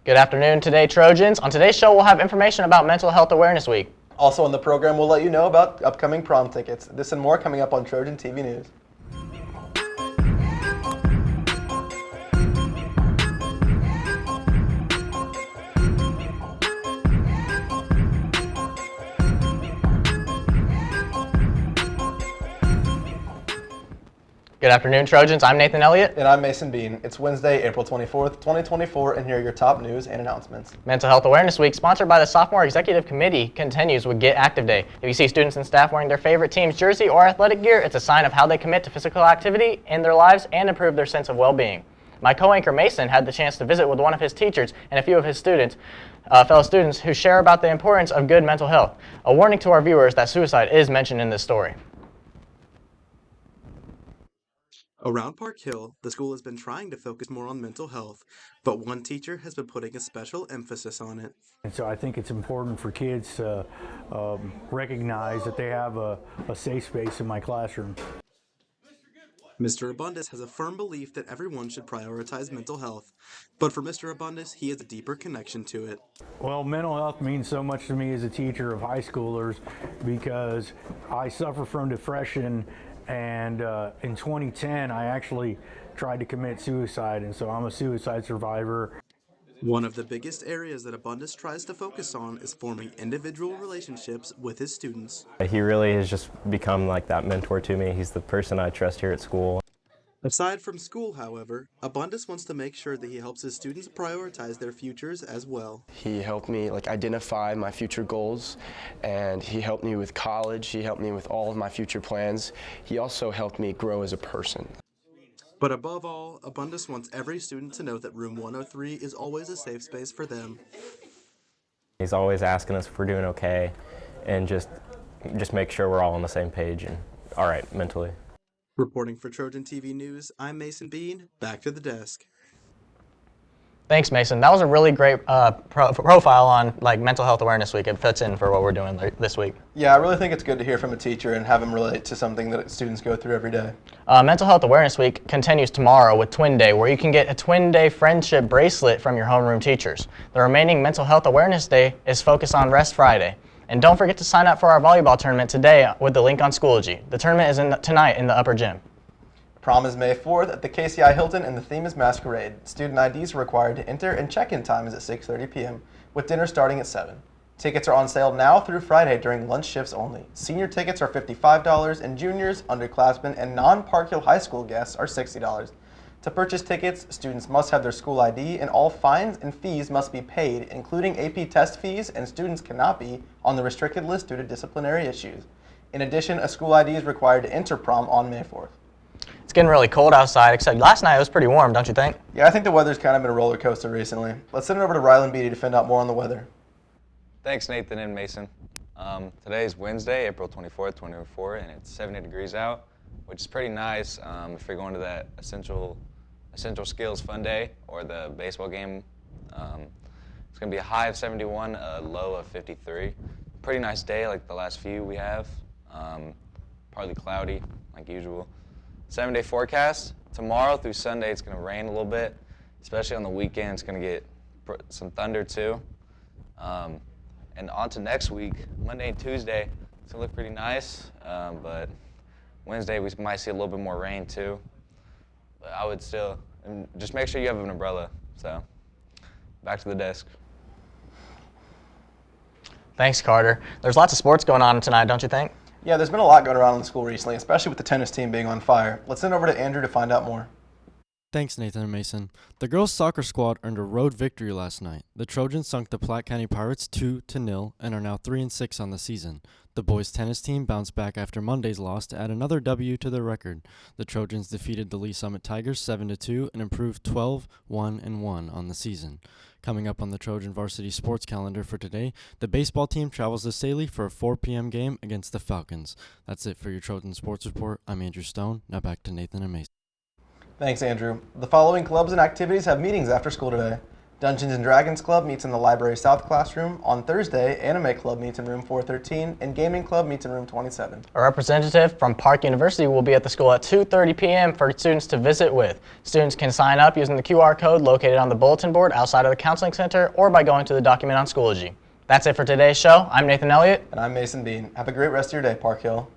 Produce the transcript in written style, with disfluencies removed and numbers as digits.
Good afternoon today, Trojans. On today's show, we'll have information about Mental Health Awareness Week. Also on the program, we'll let you know about upcoming prom tickets. This and more coming up on Trojan TV News. Good afternoon, Trojans. I'm Nathan Elliott. And I'm Mason Bean. It's Wednesday, April 24th, 2024, and here are your top news and announcements. Mental Health Awareness Week, sponsored by the Sophomore Executive Committee, continues with Get Active Day. If you see students and staff wearing their favorite team's jersey or athletic gear, it's a sign of how they commit to physical activity in their lives and improve their sense of well-being. My co-anchor Mason had the chance to visit with one of his teachers and a few of his students, fellow students, who share about the importance of good mental health. A warning to our viewers that suicide is mentioned in this story. Around Park Hill, the school has been trying to focus more on mental health, but one teacher has been putting a special emphasis on it. And so I think it's important for kids to recognize that they have a safe space in my classroom. Mr. Abundis has a firm belief that everyone should prioritize mental health, but for Mr. Abundis, he has a deeper connection to it. Well, mental health means so much to me as a teacher of high schoolers because I suffer from depression. And in 2010, I actually tried to commit suicide, and so I'm a suicide survivor. One of the biggest areas that Abundis tries to focus on is forming individual relationships with his students. He really has just become like that mentor to me. He's the person I trust here at school. Aside from school, however, Abundis wants to make sure that he helps his students prioritize their futures as well. He helped me identify my future goals, and he helped me with college. He helped me with all of my future plans. He also helped me grow as a person. But above all, Abundis wants every student to know that room 103 is always a safe space for them. He's always asking us if we're doing okay, and just make sure we're all on the same page and all right mentally. Reporting for Trojan TV News, I'm Mason Bean. Back to the desk. Thanks, Mason. That was a really great profile on Mental Health Awareness Week. It fits in for what we're doing this week. Yeah, I really think it's good to hear from a teacher and have them relate to something that students go through every day. Mental Health Awareness Week continues tomorrow with Twin Day, where you can get a Twin Day friendship bracelet from your homeroom teachers. The remaining Mental Health Awareness Day is focused on Rest Friday. And don't forget to sign up for our volleyball tournament today with the link on Schoology. The tournament is tonight in the upper gym. Prom is May 4th at the KCI Hilton, and the theme is Masquerade. Student IDs are required to enter, and check-in time is at 6:30 p.m., with dinner starting at 7. Tickets are on sale now through Friday during lunch shifts only. Senior tickets are $55, and juniors, underclassmen, and non-Park Hill High School guests are $60. To purchase tickets, students must have their school ID, and all fines and fees must be paid, including AP test fees, and students cannot be on the restricted list due to disciplinary issues. In addition, a school ID is required to enter prom on May 4th. It's getting really cold outside, except last night it was pretty warm, don't you think? Yeah, I think the weather's kind of been a roller coaster recently. Let's send it over to Rylan Beatty to find out more on the weather. Thanks, Nathan and Mason. Today is Wednesday, April 24th, 2024, and it's 70 degrees out, which is pretty nice if you're going to that Essential Skills Fun Day or the baseball game. It's going to be a high of 71, a low of 53. Pretty nice day like the last few we have. Partly cloudy like usual. 7-day forecast. Tomorrow through Sunday it's going to rain a little bit, especially on the weekend. It's going to get some thunder too. And on to next week, Monday and Tuesday, it's going to look pretty nice, but Wednesday we might see a little bit more rain too. But I would still, just make sure you have an umbrella. So, back to the desk. Thanks, Carter. There's lots of sports going on tonight, don't you think? Yeah, there's been a lot going around in the school recently, especially with the tennis team being on fire. Let's send over to Andrew to find out more. Thanks, Nathan and Mason. The girls' soccer squad earned a road victory last night. The Trojans sunk the Platte County Pirates 2-0 and are now 3-6 on the season. The boys' tennis team bounced back after Monday's loss to add another W to their record. The Trojans defeated the Lee Summit Tigers 7-2 and improved 12-1-1 on the season. Coming up on the Trojan varsity sports calendar for today, the baseball team travels to Saley for a 4 p.m. game against the Falcons. That's it for your Trojan Sports Report. I'm Andrew Stone. Now back to Nathan and Mason. Thanks, Andrew. The following clubs and activities have meetings after school today. Dungeons and Dragons Club meets in the Library South classroom. On Thursday, Anime Club meets in room 413, and Gaming Club meets in room 27. A representative from Park University will be at the school at 2:30 p.m. for students to visit with. Students can sign up using the QR code located on the bulletin board outside of the counseling center or by going to the document on Schoology. That's it for today's show. I'm Nathan Elliott. And I'm Mason Bean. Have a great rest of your day, Park Hill.